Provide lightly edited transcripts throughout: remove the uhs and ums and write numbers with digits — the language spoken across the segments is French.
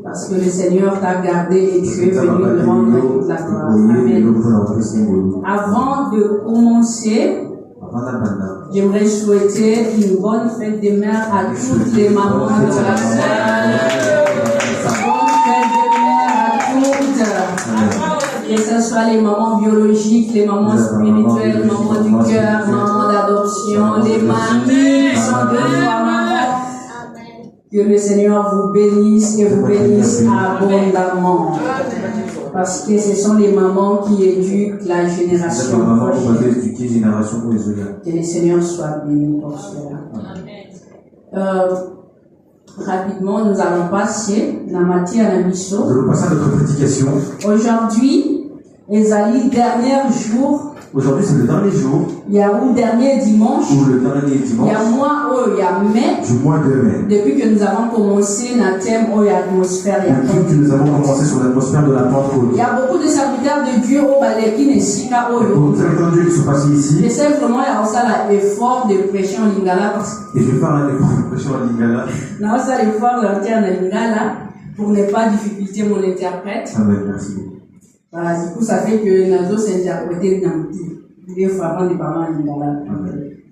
Parce que le Seigneur t'a gardé et tu es venu rendre la gloire. Amen. Avant de commencer, j'aimerais souhaiter une bonne fête des mères à toutes les mamans de la terre. Bonne fête des mères à toutes. Que ce soit les mamans biologiques, les mamans spirituelles, mamans du cœur, mamans d'adoption, les mamies qui sont deux fois mamans. Que le Seigneur vous bénisse et vous bénisse abondamment. Parce que ce sont les mamans qui éduquent la génération prochaine. Que le Seigneur soit béni pour cela. Rapidement, nous allons passer la matière à la mission. Nous allons passer à notre prédication. Aujourd'hui, les derniers jours. Aujourd'hui, c'est le dernier jour. Il y a le dernier dimanche. Ou le dernier dimanche. Il y a il y a mai. Du mois de mai. Depuis que nous avons commencé notre thème l'atmosphère. Depuis que nous avons commencé sur l'atmosphère de la Pentecôte. Il y a beaucoup de serviteurs de Dieu au Balekine et Sika Beaucoup de serviteurs de Dieu qui sont passés ici. Et c'est vraiment l'effort de prêcher en lingala. Et je vais faire un effort de prêcher en lingala. Non, ça l'effort l'interne en lingala pour ne pas difficulter mon interprète. Amen, merci beaucoup. Voilà, du coup, ça fait que Nazo s'interpréter dans des fois avant de parler en lingala.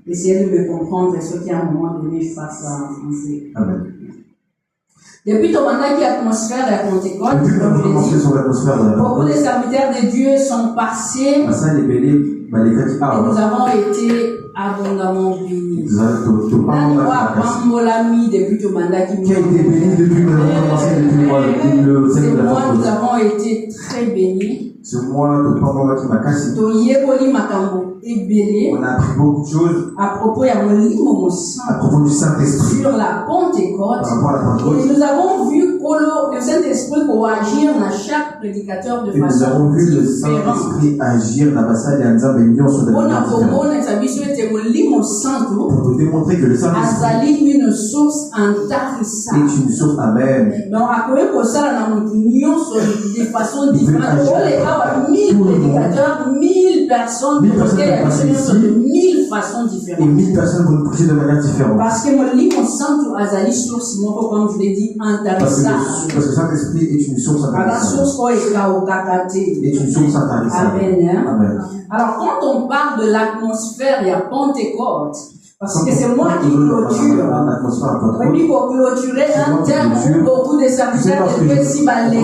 Essayez de me comprendre ce qui à un moment donné je fasse en français. Amen. Depuis ton mandat qui est l'atmosphère de la Pentecôte, beaucoup de serviteurs de Dieu sont passés et nous avons été abondamment bénis. Depuis ton mandat qui nous nous avons été très bénis. Ce mois de pendant qui m'a cassé. On a appris beaucoup de choses à propos du Saint-Esprit sur la Pentecôte. Et nous avons vu le Saint-Esprit pour agir dans chaque prédicateur de façon différente. Nous avons vu le Saint-Esprit agir dans la salle de millions sur pour nous démontrer que le Saint-Esprit est une source intarissable. est une source amen. Donc, à quoi pour ça, de façon différente. 1000 prédicateurs, 1000 personnes, 1000 façons différentes. Et 1000 personnes vont prêcher de manière différente. Parce que mon livre centre Azali source, comme je l'ai dit, intarissable. Parce que le Saint-Esprit est une source intarissable. Est une source intarissable. Amen. Amen. Alors, quand on parle de l'atmosphère, il y a Pentecôte. Parce que c'est moi qui clôture. Oui, pour clôturer un thème où beaucoup de serviteurs de Dieu s'y balayent. Et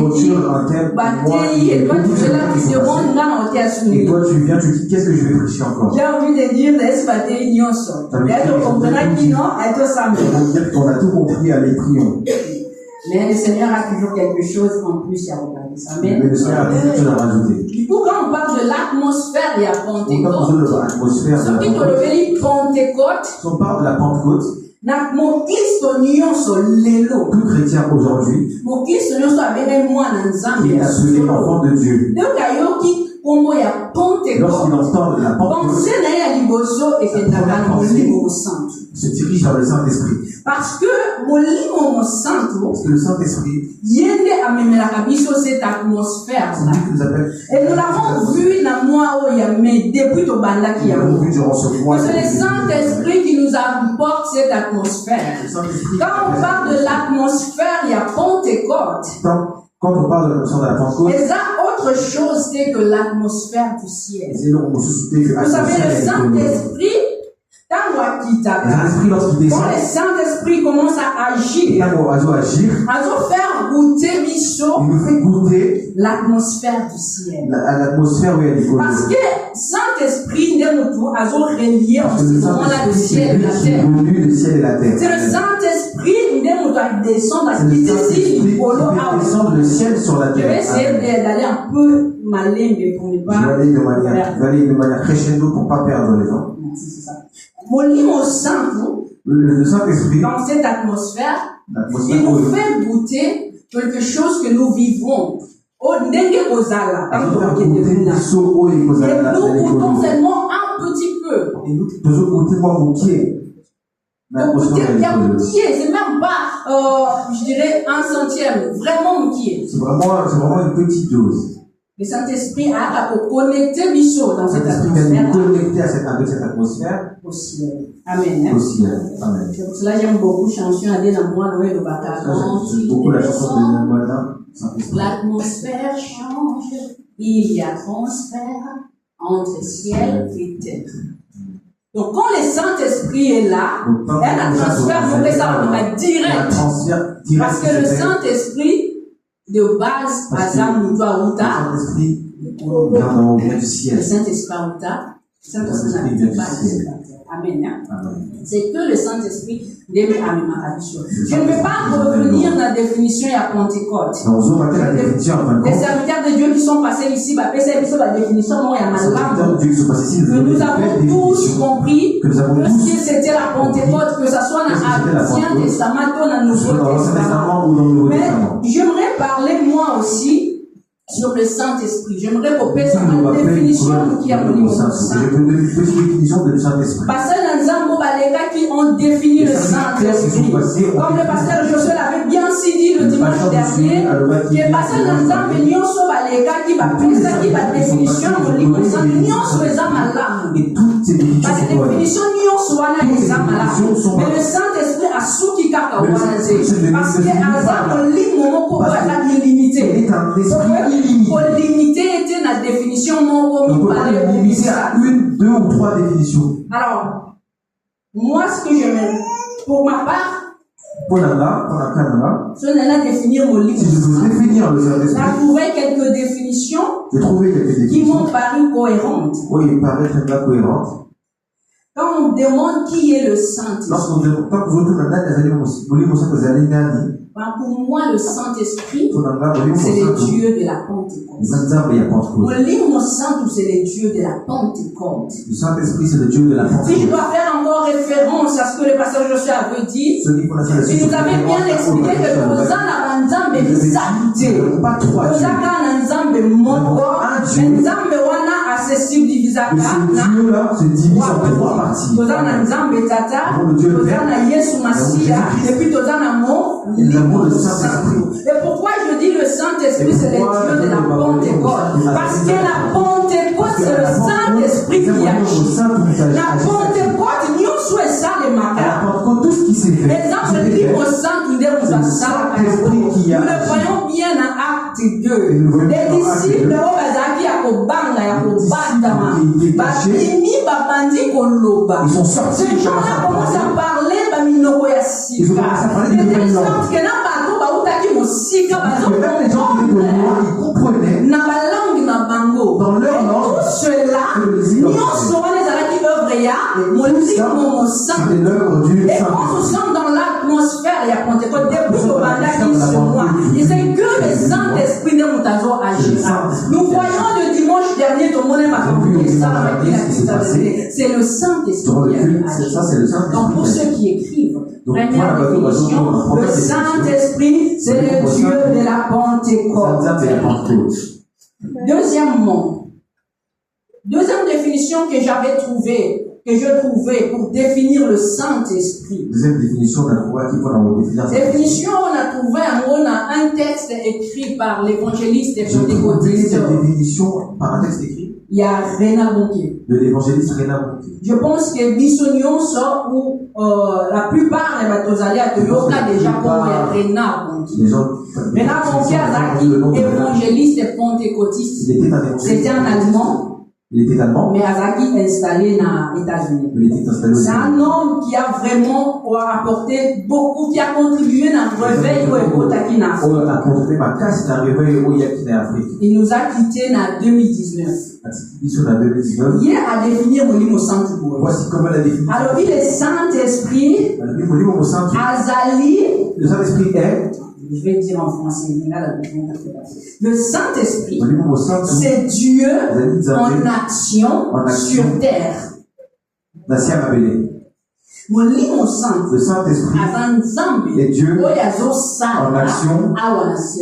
toi, tu es là, tu te demandes là, on t'a soumis. Et toi, tu viens, tu dis, qu'est-ce que je vais prêcher encore? J'ai envie de dire, est-ce que tu es ignorant? Et tu comprends qui non, et toi, ça me dire qu'on a tout compris, allez, prions. Mais le Seigneur a toujours quelque chose en plus à regarder. Amen. Mais le Seigneur a toujours quelque chose à rajouter. Du coup, quand on parle de l'atmosphère, il y a Pentecôte. Ce qui te révèle Pentecôte. Si on parle de la Pentecôte, mon Christ union sur l'élo. Tout chrétien aujourd'hui, mon Christ union sur avec moi dans Zambie. Qui est appelé enfant de Dieu. Donc, il Congo ya Pentecôte. Lorsqu'il entend la Pentecôte, se dirige vers le Saint-Esprit. Parce que le Saint-Esprit cette atmosphère. Et nous l'avons vu depuis ton banda qui a parce que le Saint-Esprit qui nous apporte cette atmosphère. Quand on parle de l'atmosphère, il y a Pentecôte. Quand on parle de l'atmosphère de la Pentecôte, et ça, autre chose que l'atmosphère du ciel. Vous savez, le Saint-Esprit, lorsqu'il descend, quand le Saint-Esprit commence à agir, à faire goûter il nous fait goûter l'atmosphère du ciel. L'atmosphère où il y a des parce que Saint-Esprit a relié en ce moment-là le ciel et la terre. C'est le Saint-Esprit qui descend parce qu'il descend le ciel sur la terre. Je vais essayer d'aller un peu malin pour ne pas. Je vais aller de manière crescendo pour ne pas perdre les gens. C'est ça. Le Saint-Esprit, dans cette atmosphère, il nous fait goûter quelque chose que nous vivons. Et nous goûtons seulement un petit peu. C'est même pas, je dirais, un centième, vraiment moukier. C'est vraiment une petite dose. Le Saint-Esprit a connecté Bichot dans cette atmosphère. Connecté avec cette atmosphère. Au ciel. Amen. Au ciel. Amen. C'est pour cela que j'aime beaucoup chanson à dire dans moi, Noé, le Baka. J'aime beaucoup la chanson de Noé. L'atmosphère change. Il y a transfert entre ciel et terre. Donc, quand le Saint-Esprit est là, il y a un transfert, vous pouvez ça direct. Parce que le Saint-Esprit, de base, à Zamoutoua Outa, le Saint-Esprit Outa, Saint-Esprit vient du ciel. Amen. C'est que le Saint-Esprit début à je ne vais pas revenir dans la définition à Pentecôte. Les serviteurs de Dieu qui sont passés ici, la définition que nous avons tous compris que c'était la Pentecôte, que ce soit dans l'Ancien Testament ou dans le Nouveau Testament. Mais j'aimerais parler moi aussi sur le Saint-Esprit. J'aimerais couper sur la définition qui a donné au Saint-Esprit. Parce que les gars qui ont défini le Saint-Esprit, comme le pasteur Josué l'avait bien dit le dimanche dernier, qui est passé dans un million sur les gars qui va penser qui va définition au livre de Saint-Million sur les âmes à l'âme. Parce que définition n'y soit là les âmes à l'âme. Mais le Saint-Esprit a souki kakawaze. Parce que à lit moment pour être illimité. Pour limiter était la définition mon on peut pas limiter à une, deux ou trois définitions. Alors, moi, ce que je mets, pour ma part, je n'ai pas définir mon livre. Si je veux définir le Saint-Esprit, j'ai trouvé quelques définitions qui m'ont paru cohérentes. Oui, il paraît très bien cohérentes. Quand on demande qui est le Saint-Esprit, pour moi, le Saint-Esprit, c'est le Dieu de la Pentecôte. Mon livre saint, c'est le Dieu de la Pentecôte. Le Saint-Esprit, c'est le Dieu de la Pentecôte. Si je dois faire encore référence à ce que le pasteur Josué avait dit, il nous avait bien expliqué que nous avons Nzambe visité. Nous avons Nzambe mongo, Nzambe wana accessible divisaka. Ce Dieu-là se divise en trois parties. Nous avons Nzambe tata, nous avons Yesu Masia, et puis nous avons et pourquoi je dis le Saint-Esprit, c'est le Dieu de la Pentecôte? Parce que la Pentecôte, c'est le Saint-Esprit qui agit. La Pentecôte, nous souhaitons ça les matins. Tout ce qui s'est fait. Exemple, le livre saint, nous le voyons bien dans Acte 2. Les disciples, ils sont sortis. Ces gens-là commencent à parler, ils même les gens qui étaient ils comprenaient dans leur langue tout cela, c'est l'œuvre du et quand nous sommes dans l'atmosphère, il y a Pentecôte, depuis le mandat qui se mois, et c'est que le Saint-Esprit de Moutazo agira. Nous voyons le dimanche dernier, tout le monde m'a compris ça, c'est le Saint-Esprit. Ça, c'est le Saint-Esprit. Donc, pour ceux qui écrivent, première définition, le Saint-Esprit, c'est le Dieu de la Pentecôte. Deuxième définition que je trouvais pour définir le Saint-Esprit. Deuxième définition, on a trouvé un texte écrit par l'évangéliste pentecôtiste. Cette définition par un texte écrit. Il y a Renard Bonquier. De l'évangéliste Renard Bonquier. Je pense que Bissonion sort où la plupart des batosalia de Yoka déjà pour Renard Bonquier. Renard Bonquier a évangéliste pentecôtiste. C'était un Allemand. Il était allemand. Mais Azaki est installé aux États-Unis. C'est un homme qui a vraiment apporté beaucoup, qui a contribué à un réveil au Takina. Il nous a quittés en 2019. Il a défini mon livre Saint-Esprit. Voici comment il a défini. Alors, il est Saint-Esprit. Azali. Le Saint-Esprit est. Je vais dire en français, le Saint-Esprit, c'est Dieu en action sur terre. Le Saint-Esprit est Dieu en action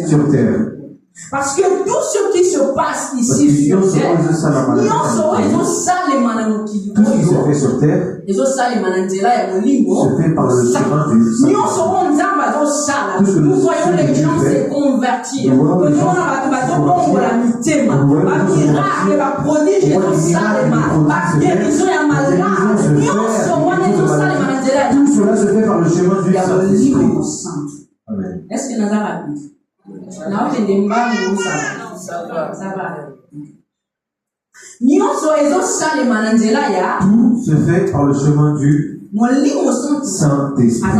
sur terre. Parce que tout ce qui se passe ici sur terre, tout ce qui se fait sur terre se fait par le chemin du Saint-Esprit. Nous voyons les gens se convertir. Nous voyons les tout cela se fait par le chemin du Saint-Esprit. Amen. Est-ce que nous avons appris? Ça va. Tout se fait par le chemin du Saint-Esprit.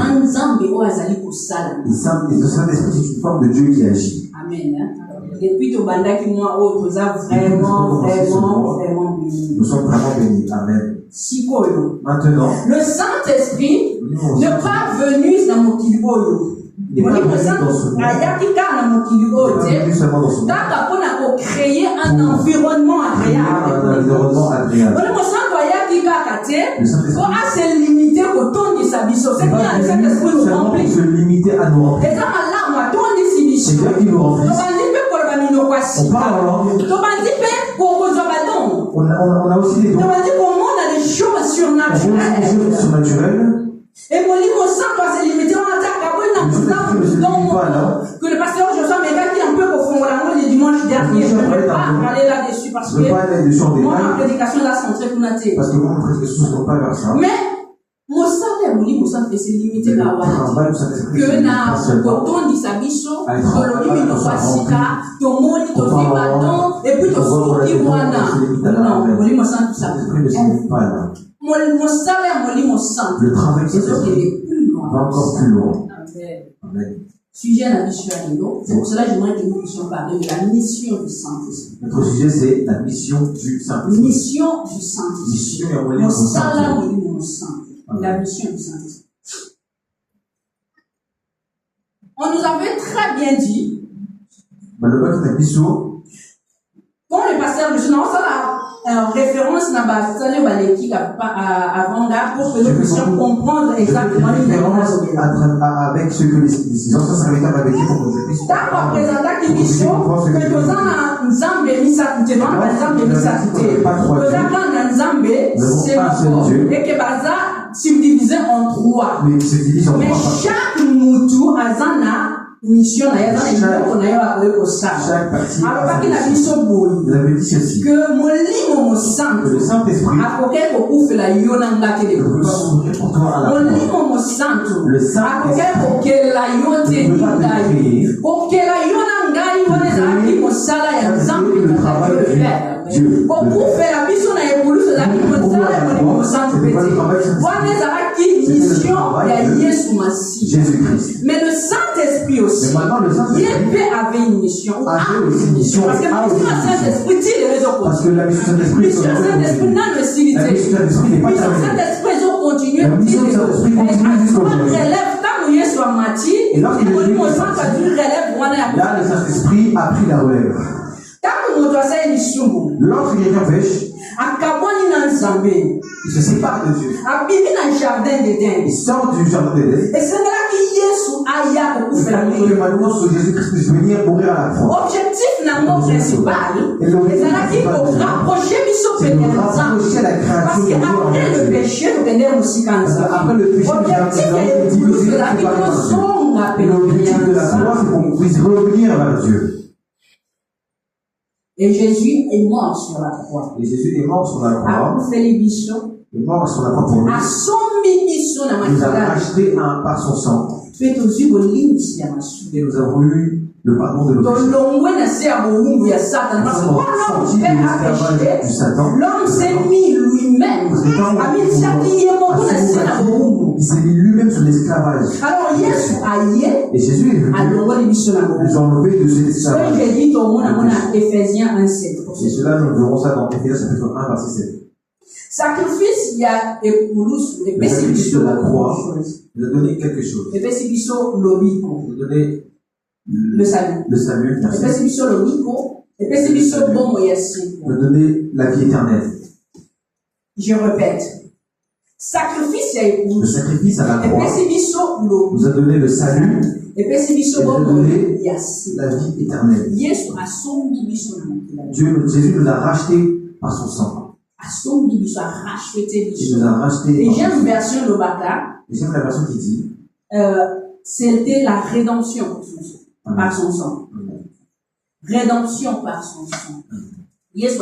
Et le Saint-Esprit, c'est une forme de Dieu qui agit. Amen. Depuis tout bandaki moi autres, vraiment nous sommes vraiment bénis. Amen. Maintenant, le Saint-Esprit n'est pas venu dans mon kiboyo. Il n'est pas venu dans ce monde. Créer un environnement agréable. Un environnement agréable. Le Saint-Esprit a se limité au ton de sa biso. C'est bien le Saint-Esprit nous remplit. Se limiter à nous remplir. C'est bien qu'il nous remplisse. On parle en langue. On a aussi des dons. On a des choses surnaturelles. Et mon livre saint doit se limiter. On attaque que le pasteur Joshua m'a dit un peu au fond le dimanche dernier. Je ne vais pas aller là-dessus parce que mon prédication là centrée pour la télé. Parce que mon prédication ne sont pas vers ça. Mais mon salaire, mon livre saint, c'est limité à que na coton di sabiso, tolonimi no pasika, tomoni tozibadon, et puis tosoki wana. Non, mon livre saint tout ça. Mon salaire, mon livre saint. Le travail c'est ce qui est plus loin. Va encore plus loin. Amen. Sujet la mission à nous. C'est pour cela que j'aimerais que nous puissions parler de la mission du Saint-Esprit. Notre sujet c'est la mission du Saint-Esprit. Mission du Saint-Esprit. Mission et mon salaire, mon livre saint. La mission du Saint-Esprit. On nous avait très bien dit. Le mission. Quand le pasteur de Jean, ça référence n'a pas avant là pour que nous puissions comprendre exactement avec ce que les anciens serviteurs avaient dit pour que nous puissions. D'accord, présentant qui mission que nous avons Nzambe misakite, non pas Nzambe misakite. Nous avons Nzambe c'est Dieu et que baza subdivisé en trois. Mais chaque moutou azana mission na yaza na yo akoyeko sa. Alors pas qu'il a mission boy. Vous avez dit ceci. Que molimo mo santo. Le Saint-Esprit. Akoke ko kufela yona ngake de kufa. Molimo mo santo. Le Saint-Esprit. Akoke ko kela yote ngai. Ko kela yona ngai wona zaki mo sala ya Nzambe le travail de Dieu. Ko kufela biso na ebulu zaki mo sala ya molimo santo pete. Wona zaki mission ya Yesu Masi. Jésus-Christ. Mais le Saint-Esprit aussi. Mais maintenant, le Saint-Esprit avait une mission. Avait aussi une mission. Parce que la mission Saint-Esprit, il est raison. Parce que la mission Saint-Esprit, mission Saint-Esprit n'a pas de la mission Saint-Esprit n'est pas terminée. Saint-Esprit, ils ont continué. La mission Saint-Esprit continue jusqu'au jour. Et lorsque là, le Saint-Esprit a pris la relève. Lorsque quelqu'un pêche, il se sépare de Dieu. Il sort du jardin d'Éden. Et c'est là que Jésus a que maintenant Jésus-Christ puisse venir mourir à la croix. Objectif principal, c'est pour rapprocher la créature. Parce qu'après le péché, nous venons aussi quand ça. Après le péché, l'objectif de la croix, c'est qu'on puisse revenir vers Dieu. Et Jésus est mort sur la croix. Et Jésus est mort sur la croix. Il est mort sur la croix pour nous. Il nous a racheté par son sang. Et nous avons eu le pardon de nos péchés. L'homme s'est mis lui-même. Il s'est mis lui-même sur l'esclavage. Alors et Jésus est venu nous enlever de cet esclavage. Éphésiens 1:7. Et cela, nous verrons ça dans Éphésiens chapitre 1, verset 7. Sacrifice, il y a le sacrifice de la croix nous a donné quelque chose. Nous a donné le salut. Le salut. Nous a donné la vie éternelle. Je répète. sacrifice le sacrifice à la croix nous a donné le salut et nous a donné la vie éternelle. Jésus nous a rachetés par son sang. Il nous a rachetés. Et j'aime la version qui dit c'était la rédemption par son sang. Rédemption par son sang. Jésus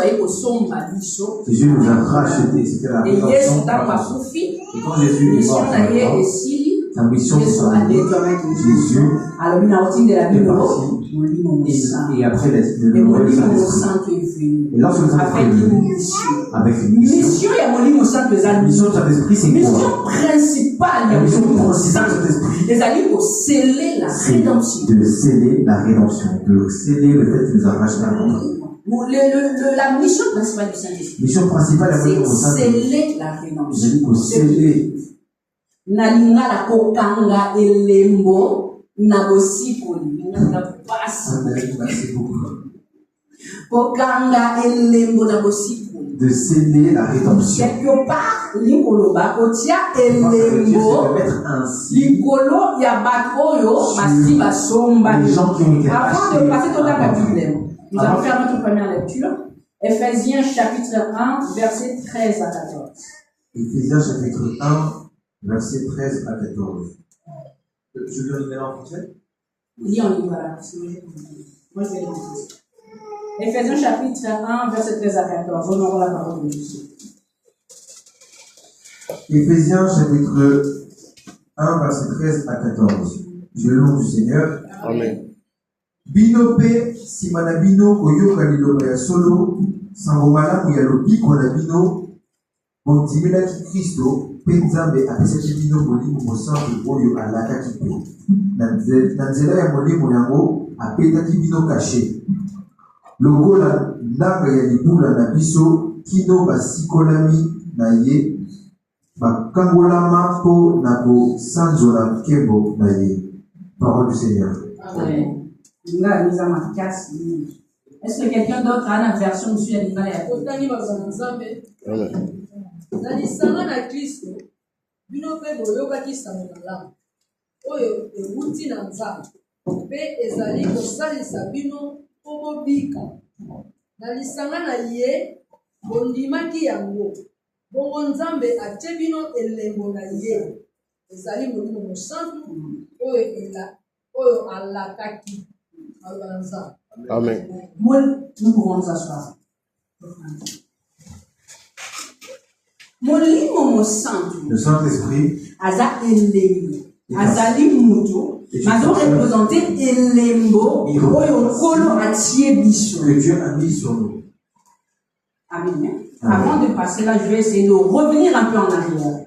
nous a rachetés. C'était la rédemption par son sang. Et quand Jésus est mort, sa mission c'est Jésus est parti et après il a dit de nous envoyer le Saint-Esprit. Et lorsque le Saint-Esprit est venu avec une mission, la mission du Saint-Esprit c'est quoi? Mission principale du Saint-Esprit c'est de sceller la rédemption, de sceller le fait qu'il nous a rachetés à notre. La mission principale du Saint-Esprit, mission principale c'est sceller la rédemption. Nalinga la kokanga elembo na bosikoli kokanga elembo na bosikoli de sceller la rédemption. Quelque part likoloba kotia elembo likolo ya batoyo basi basomba. Avant de passer tout à la Bible, nous allons faire notre première lecture. Ephésiens chapitre 1 verset 13 à 14. Ephésiens chapitre 1 verset 13 à 14. Je vais lire en français. Oui, on y va. Moi, je vais lire en français. Ephésiens chapitre 1, verset 13 à 14. Honorons la parole de Jésus. Ephésiens chapitre 1, verset 13 à 14. Je le nom du Seigneur. Amen. Binope simana bino koyoka liloba ya solo sangomala mu ya lobiko na bino montimelaki Kristo. Nzambe apesaki bino molimo mosantu oyo alakaki pe na nzela ya molimo yango apetaki bino kashe lokola ndanga ya libula na biso kino basikolami na ye bakangolama mpo na kosanzola nkembo na ye. Parole du Seigneur. Amen. Est-ce que quelqu'un d'autre a une version sur la Amen. Nalisanga na Kristo bino pe boyokaki sango malamu oyo ewuti na Nzambe pe ezali kosalisa bino po bobika. Nalisanga na ye bondimaki yango bongo Nzambe atie bino elembo na ye ezali molimo mosantu oyo alakaki na Nzambe. Amen. Nous pouvons nous asseoir. Le Saint-Esprit azali mutu mazo représenter elembo oyo kolo atie biso que Dieu a mis sur nous. Amen. Avant de passer là, je vais essayer de revenir un peu en arrière.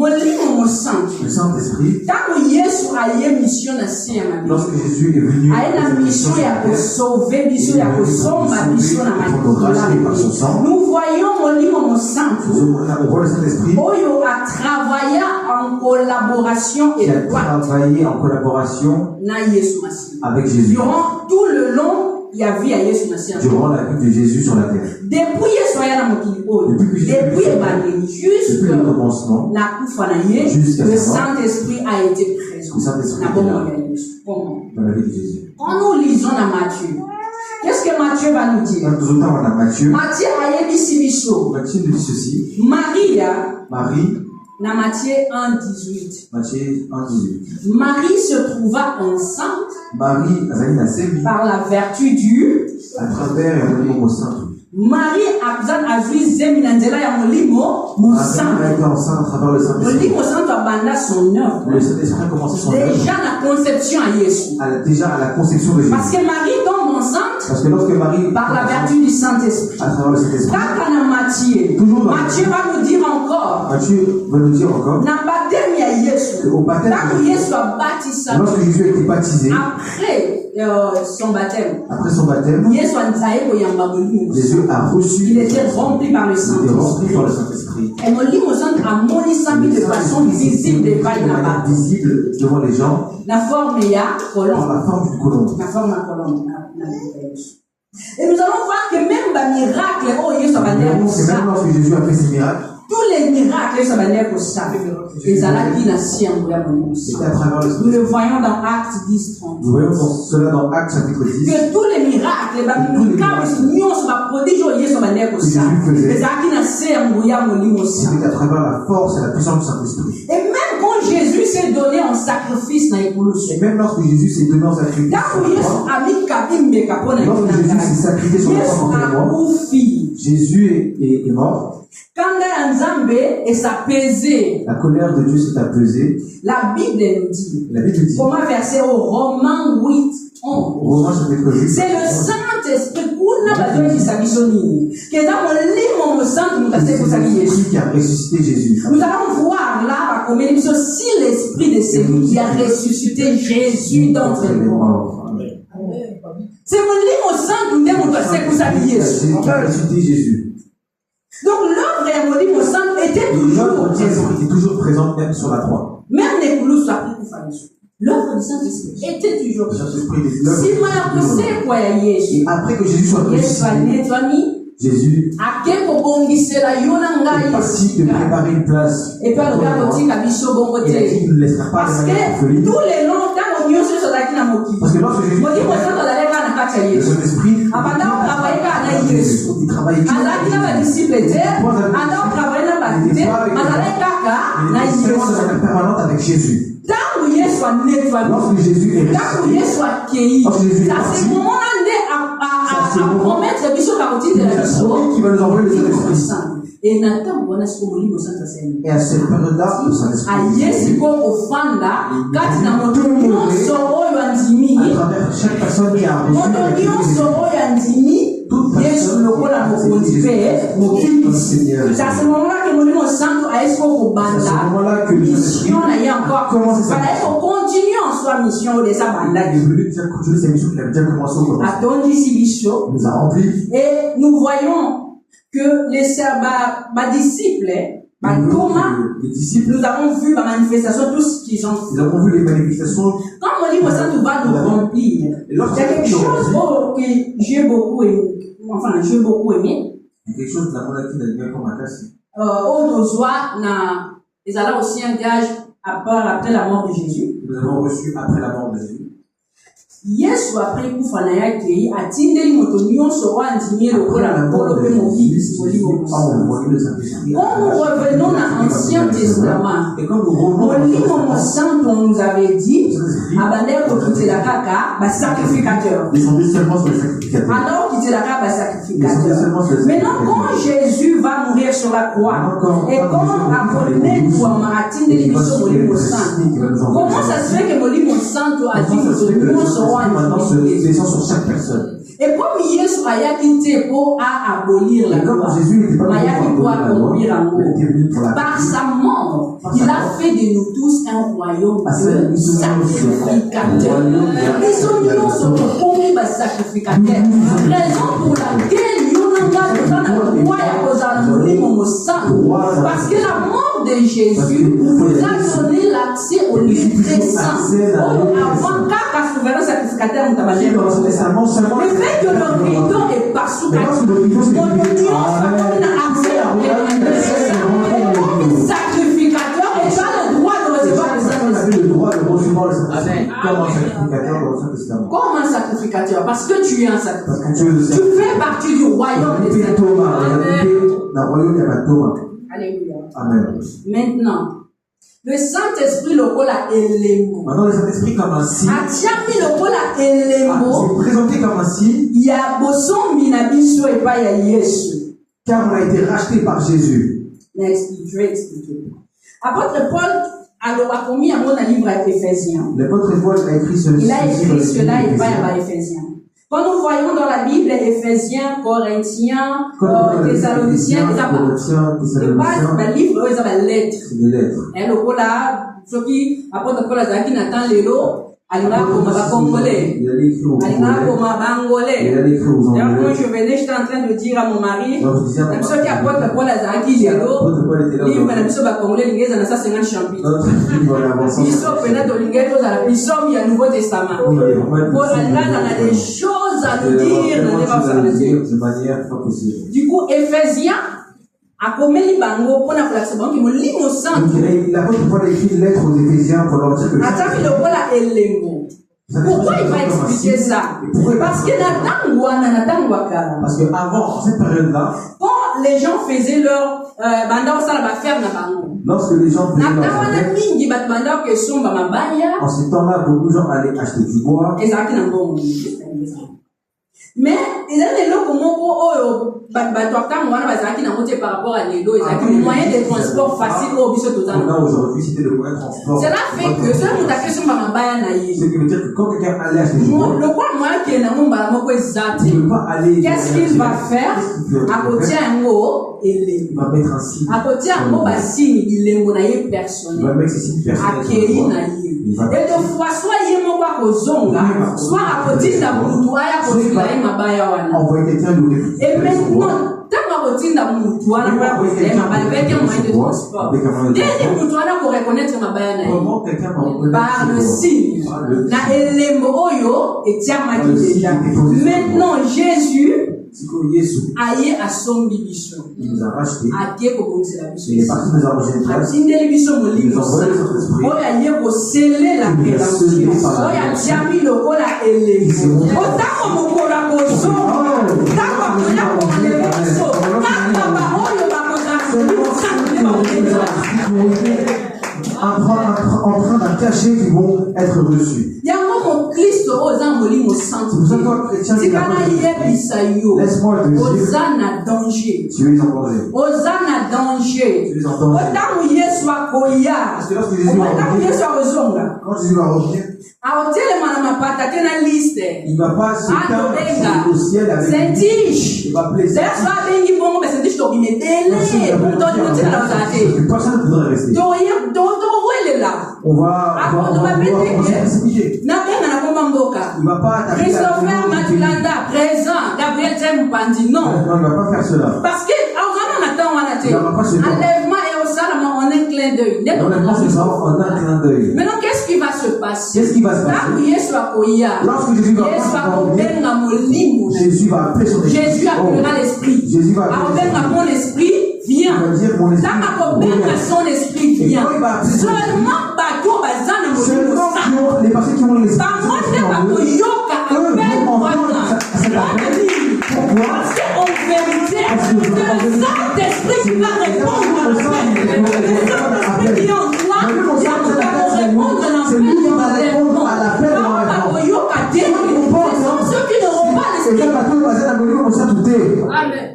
Le Saint-Esprit, lorsque Jésus est venu, a une mission à sauver, mission à par son sang. Nous voyons le Saint-Esprit a travaillé en collaboration avec Jésus. Durant tout le long, il y a vie à Jésus. Durant la vie de Jésus sur la terre. Depuis le commencement, le Saint-Esprit a été présent dans la vie de Jésus. Quand nous lisons dans Matthieu, qu'est-ce que Matthieu va nous dire? Matthieu a dit ceci. Marie, dans Matthieu 1,18. Marie se trouva enceinte par la vertu du à travers le molimo santo. Marie a vu Zeminandela ya molimo mosanto. Molimo santo abanda son œuvre. Le Saint-Esprit a commencé son œuvre. Déjà la conception à Jésus. Déjà à la conception de Jésus. Parce que Marie tombe enceinte. Parce que lorsque Marie par la vertu du Saint-Esprit. À travers le Saint-Esprit. Matthieu va nous dire encore. Na baptême ya Jésus. Au baptême. Lorsque Jésus a été baptisé. Après son baptême. Jésus a reçu. Il était rempli par le Saint-Esprit. Et molimo santo a moni de façon visible devant les gens. La forme ya colombe. La forme du colombe. La forme de colombe. Et nous allons voir que même les miracles, même lorsque Jésus a fait ses miracles, tous les miracles, ça va dire que ça. Et ça l'a dit la science. Nous le voyons dans Actes 10, 30. Nous voyons cela dans Actes chapitre 10. Que tous les miracles, c'est à travers la force et la puissance du Saint-Esprit. Et même quand Jésus s'est donné en sacrifice, et même lorsque Jésus s'est donné en sacrifice, lorsque Jésus s'est sacrifié sur la croix pour Jésus est mort. La colère de Dieu s'est apaisée. La Bible dit. La Bible dit. Comment verset au Romains 8, 11. Romains chapitre 8. C'est le Saint-Esprit qui a ressuscité Jésus. Nous allons voir là, si l'Esprit de celui qui a ressuscité Jésus d'entre les morts. C'est mon livre saint qui a ressuscité Jésus. Donc l'œuvre et mon livre saint était toujours présente même sur la croix. Même les coulous sont pris pour faire l'œuvre du Saint-Esprit était toujours présente. Et après que Jésus soit ressuscité, Jésus est parti de préparer une place. Et puis il ne laissera pas de tous les longs temps, parce que lorsque Jésus le Saint-Esprit, il travaille permanente avec Jésus. Lorsque Jésus est ressuscité, qui va nous envoyer le Saint-Esprit. Et à cette période-là, le Saint-Esprit à travers chaque personne qui a reçu toute personne c'est à ce moment-là que le Saint a mission commence à continuer en soi mission de sa bande. Nous a rempli. Et nous voyons que les disciples, les disciples, nous avons vu la manifestation, tout ce qu'ils ont fait. Nous avons vu les manifestations. Quand le livre saint va nous remplir, il y a quelque chose que j'ai beaucoup aimé. Enfin, j'ai beaucoup aimé. Quelque chose comme ils allaient aussi un gage après la mort de Jésus. Nous avons reçu après la mort de Jésus. Yesu après kufa yake atindeli moto nyonso wanzimie lokola mokolo pe mokili simoli Quand nous revenons dans l'Ancien Testament, Molimo Monsanto nous avait dit abandonner pour quitter la caca, sacrificateur. Descendez seulement sur les sacrificateurs. Alors quitter la caca, sacrificateur. Maintenant, quand Jésus va mourir sur la croix, et quand Apolline doit maratiner les missions Molimo Monsanto, comment ça se fait que Molimo Monsanto a dit que maintenant se descend sur chaque personne. Et comme Jésus a quitté pour abolir la loi, par sa mort, il a fait de nous tous un royaume de sacrificateurs. Les soignants sont promis par sacrificateurs. Raison pour laquelle parce que la mort de Jésus nous a donné l'accès au lieu très saint. Avant qu'un souverain sacrificateur nous a le fait que le rideau est pas sous sacrificateur et tu as le droit de recevoir le sacrificateur. Comme un sacrificateur, parce que tu es un sacrificateur. Tu fais partie du royaume des sacrificateurs. Alléluia. Amen. Maintenant, le Saint-Esprit le cola élément. Maintenant, le Saint-Esprit comme un signe. Atiami le cola élément. C'est présenté comme un signe. Il y a boson minabiso et pas ya Yesu. Car on a été racheté par Jésus. Je vais expliquer. Apôtre Paul a commis un mot dans le livre à Éphésiens. L'apôtre Paul a écrit cela. Il a écrit cela et pas à Éphésiens. Quand nous voyons dans la Bible, Éphésiens, Corinthiens, Thessaloniciens, le livre, ils ont des lettres. C'est des lettres. Et le coup là, ceux qui apportent Paul à qui n'attend les lots, Alina comme va congolais. Alina comme bangolais. Quand je venais, j'étais en train de dire à mon mari, même ceux qui apportent Paul à qui les lots, livre, même ceux qui congolais, l'ingé, ça n'a pas 50 chapitres. Ils sont peut-être au l'ingé, ils sont il y a le Nouveau Testament. Paul Alina, on a des choses à nous dire, de manière pas possible. Du coup, Éphésiens, akomeli bango pona kolakisa bango ki molimo santo l'apôtre Paul a écrit une lettre aux Éphésiens pour leur dire que ataki lokola elembo. Pourquoi il va expliquer ça? Parce que parce que avant cette période-là, quand les gens faisaient leur lorsque les gens faisaient leur en ce temps-là, beaucoup de gens allaient acheter du bois. Mais ils avaient le par rapport à l'élo, ils avaient le moyen de transport facile au biso total. Aujourd'hui, c'était le moyen de transport. Cela fait que ça nous a fait sur ma ce qui veut dire que quand quelqu'un allait acheter du bois, qu'est-ce qu'il va faire? À côté un mot, il va mettre un signe. À côté un mot, il est personnel. Il va mettre ses signes personnels. Et de fois, soit il est mort au zonga, soit à côté de la boudoir, à côté de la mabaya. Et maintenant, tant que tu as un boudoir, avec un moyen de transport. Dès que tu as reconnaître mabaya, par le signe, na elemoyo et tiamaki. Maintenant, Jésus aïe à son bibichon. Il nous a racheté. Il est parti nous arranger les traces. Il nous a envoyé notre esprit. Il a scellé la prédation. Il a mis le col à élever. En train d'un cachet qui vont être reçus. Il y a un Christ aux âmes centre. Laisse-moi te dire. Aux âmes danger. Tu es en danger. Aux âmes danger. Tu es en danger. Parce que lorsque Jésus va revenir, quand Jésus va revenir, il ne va pas se cacher au ciel avec il va plaisir. Personne ne voudrait rester. On va précipiter. Il ne va pas attaquer. Christopher Matulanda, présent. Gabriel James Pandi, non. Non, il ne va pas faire cela. Parce que, il va pas se faire. enlèvement et au salam en un clin d'œil. Maintenant, qu'est-ce qui va se passer? Qu'est-ce qui va se passer? Lorsque Jésus va Jésus va appeler son esprit. Jésus appellera l'esprit. Jésus va appeler mon esprit vient. Son esprit vient. Seulement les personnes qui ont l'esprit. Pourquoi? Parce qu'en vérité, c'est le Saint-Esprit qui va répondre à l'appel. Le Saint-Esprit qui est en toi, c'est lui qui va répondre à l'appel. Ce sont ceux qui n'auront pas l'esprit. Amen.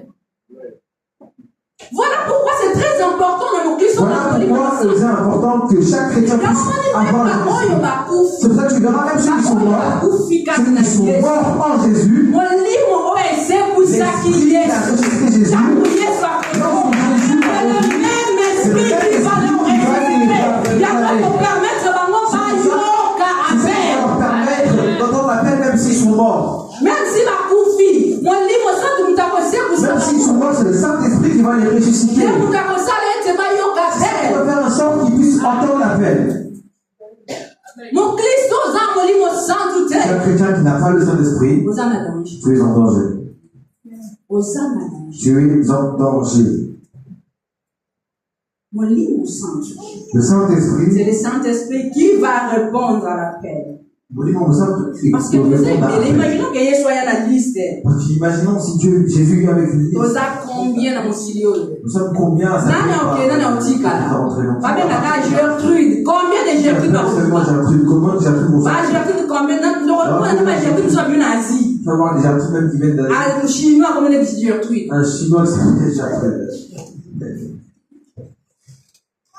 Voilà pourquoi c'est très important dans nos Christ. Voilà pourquoi c'est important que chaque chrétien puisse avoir l'esprit. C'est pour ça que tu verras même ceux qui sont morts. Ceux qui sont morts en Jésus. C'est Jésus. Même s'ils sont morts. Même si ma coufie, mon livre même s'ils sont morts, c'est le Saint-Esprit qui va les ressusciter. On va faire en sorte qu'ils puissent entendre l'appel. Mon Christ, un chrétien qui n'a pas le Saint-Esprit, tu es en danger. Tu es en danger. Le Saint-Esprit, c'est le Saint-Esprit qui va répondre à l'appel. Parce que vous savez, imaginons qu'il y ait la liste. Imaginons si Jésus vient avec une liste. Nous sommes combien dans mon studio? Nous sommes combien à ça? Gertrude. Combien de Gertrude? Seulement Gertrude. Combien de Gertrude? Gertrude, combien? Gertrude, nous sommes en Asie. Il faut avoir des Gertrude même qui viennent d'Asie. Un Chinois, comment on dit Gertrude? Un Chinois, c'est Gertrude.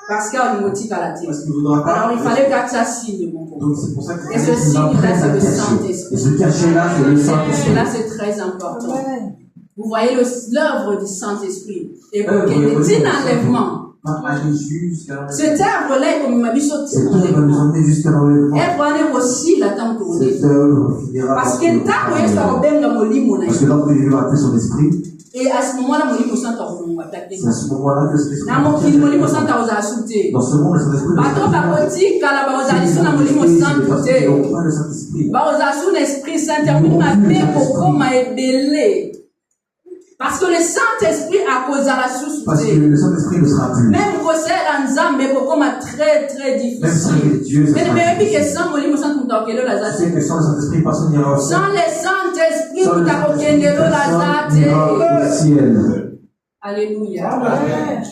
Parce qu'il y a une motique à la tête. Alors il fallait que ça signe, mon pauvre. Donc c'est pour ça que et ce signe-là, c'est le Saint-Esprit. Et ce cachet-là, c'est le Saint-Esprit. Là, c'est très important. Vous voyez l'œuvre du Saint-Esprit. Et c'est un enlèvement. Cet arbre-là, comme il m'a dit, c'est un enlèvement. Elle aussi la temps tournée. Parce que tant que ça va bien dans mon lit, parce que lorsque Jésus va appeler son esprit, et à ce moment-là, mon livre saint va c'est à ce moment-là que cet esprit mon livre saint va ajouter. Dans ce monde, le Saint-Esprit le Saint-Esprit. Esprit Saint, on m'a fait pour comme à ébeler. Parce que le Saint-Esprit a causé la source. Parce que le Saint-Esprit ne sera plus. Même quand c'est un zam, mais comme très très difficile. Même si Dieu mais puis que sans le c'est que sans le Saint-Esprit, personne n'ira au ciel. sans le Saint-Esprit, vous t'avez au ciel. Alléluia. Amen.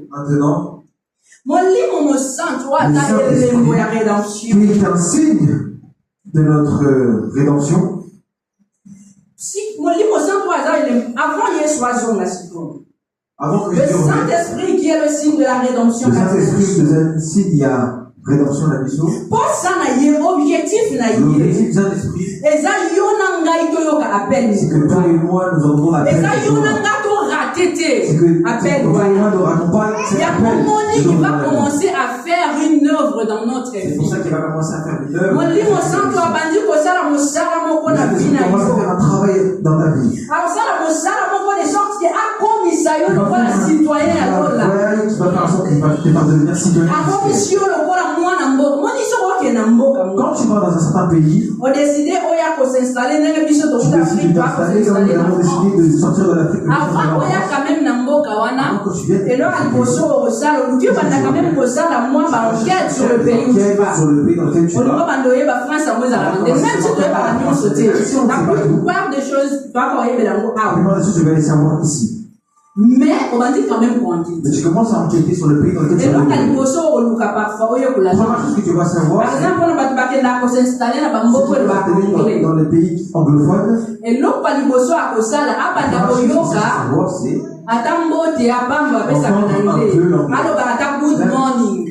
Maintenant, mon livre me sent, toi, la rédemption. Qui est un signe de notre rédemption. Si mon livre me sent, toi, avant il y a soison la seconde. Le Saint-Esprit qui est le signe de la rédemption. Le Saint-Esprit est un signe, il y a rédemption la mission. Pour ça, l'objectif n'a l'objectif du Saint-Esprit, c'est que toi et moi, nous avons l'appel. C'est que toi et moi, nous ratons pas cet appel. Il y a un moment qui va commencer à faire une œuvre dans notre vie. C'est pour ça qu'il va commencer à faire une œuvre. Mon livre, on sent que tu commences à faire un travail dans ta vie. Alors ça, de sorte que comme il s'agit de citoyen, tu vas faire en sorte qu'il va te faire devenir citoyen. Quand tu vas dans un certain pays, on décide de s'installer dans le pays de sortir de l'Afrique. Avant, il y a quand même Namboka wana. Et là, il faut au Dieu va quand même poser la moi enquête sur le pays où tu vas. Sur le pays dans lequel tu vas. France, même si tu es par la sauter. La plupart des choses, tu vas quand même la je vais laisser avoir ici. Mais on va dire quand même qu'on dit. Mais tu commences à enquêter sur le pays dans lequel tu vas. Et donc, il faut parfois, la première chose que tu vas savoir, par exemple, on va s'installer dans les pays anglophones. Et l'autre, il faut savoir, c'est Atambo te apamba pesa kanangile. Alo ba good morning.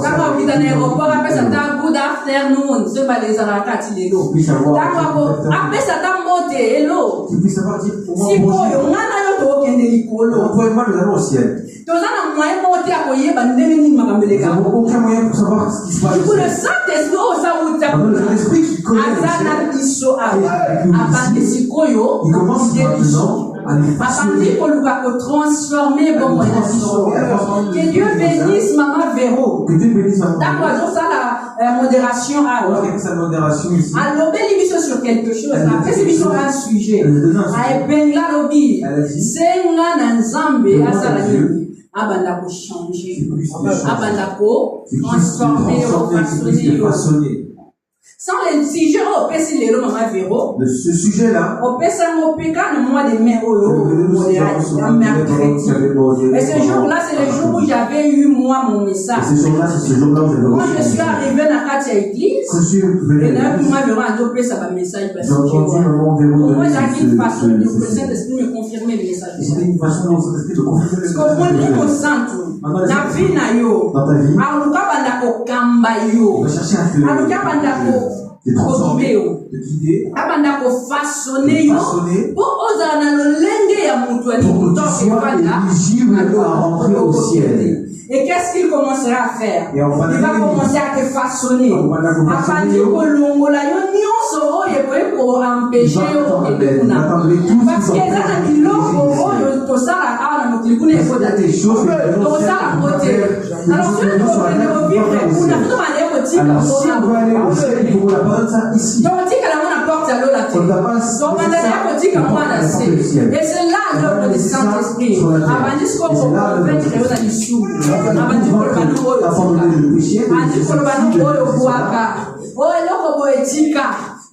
Kama ukita na aeroport apesa ta good afternoon. Se ba les arakati lelo. Kama apesa tambo te hello. Siko yo ngana yo to kende likolo. On peut pas nous aller au ciel. Tozana moyen monter akoyeba ndenge nini makambeleka. Nous n'avons aucun moyen pour savoir ce qui se passe. Du coup le Saint-Esprit osa uta. L'esprit qui connaît Azana biso abande sikoyo. Il commence maintenant. À partir pour nous transformer bon que Dieu bénisse Maman Véro. Que Dieu bénisse Maman Véro. D'accord, ça la modération à sa modération ici. Alors, belle sur quelque chose. Après, c'est sur un sujet. À épingler lobby. C'est un ensemble à ça la nuit. Abanda pour changer. Abanda pour transformer, façonner. Sans les sujets, on peut s'y les Maman Véro. Ce sujet-là, on peut s'en pécar le mois de mai et ce jour-là, c'est le jour où j'avais eu moi mon message. Ce jour-là, c'est ce jour-là où j'avais moi, je suis arrivé dans la église. Et là, moi, je vais adopter ça message parce que moi, j'ai une façon de le Saint-Esprit me confirmer le message. C'était une façon dont le Saint-Esprit te confirmer le message. Parce que moi, je me sens dans ta vie, dans ta vie, on va chercher à te transformer, te guider, façonner pour que tu sois éligible à rentrer au ciel. Et qu'est-ce qu'il commencera à faire? Il va commencer à te façonner. À partir de l'ongola, pour empêcher parce que là, il faut tout ça à la il faut des choses. Tout ça à côté. Alors, si on veut vivre, on a tout aller au tigre. Alors, si on veut aller au ciel, il faut apprendre ça ici. Donc, on dit qu'à la main, on apporte à l'eau la terre. Donc, on a d'ailleurs dit qu'à moi, la terre. Et c'est là l'œuvre du Saint-Esprit. Avant de ce qu'on veut créer dans les sous. Avant de qu'on va nous voir.